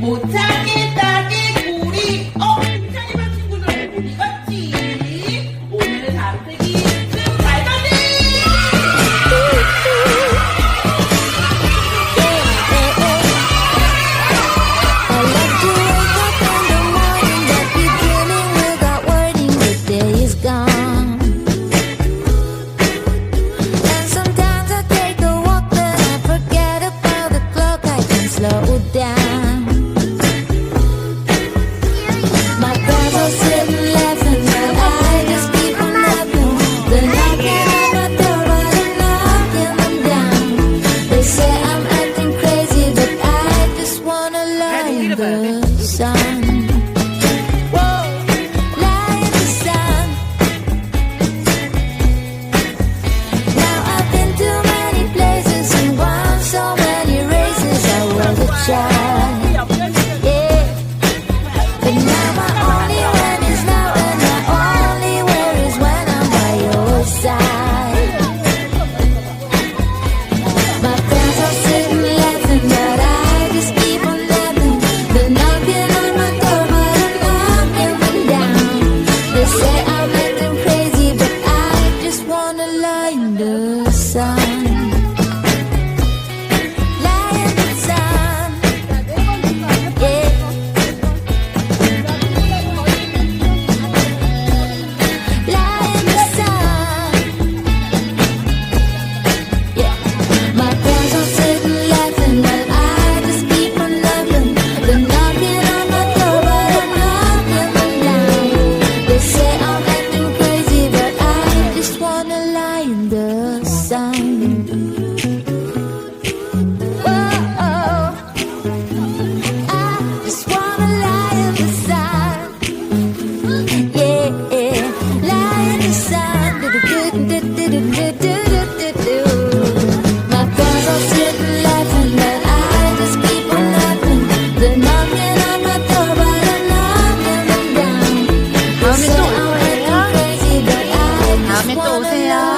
못 찾겠다 개구리. 괜찮이 반 친구들 어디 갔지? 오늘 삼태기 숲 갈 건데. Slow down. My friends are sitting laughing, but I just keep on laughing. They're knocking on my door, but I'm knocking them down. They say I'm acting crazy, but I just wanna lie in the sun. Lie in the sun. Now I've been to many places and won so many races. I was a child, yeah. But now my only when is now, and my only where is when I'm by your side. My friends are sitting laughing, but I just keep on laughing. They're knocking on my door, but I'm knocking them down. They say I'm acting crazy, but I just wanna lie in the sun. Lie in the sun, yeah. Lie in the sun, yeah. My friends are sitting laughing, but I just keep on laughing. They're knocking on my door, but I'm knocking them down. They say I'm acting crazy, but I just wanna lie in the sun. Whoa, I just wanna lie in the sun. Yeah, lie in the sun. Do-do-do-do-do-do-do-do-do. My friends are sitting laughing, but I just keep on laughing. They're knocking on my door, but I'm knocking them down. They say I'm acting crazy, but I just 다음에 또 wanna 오세요. lie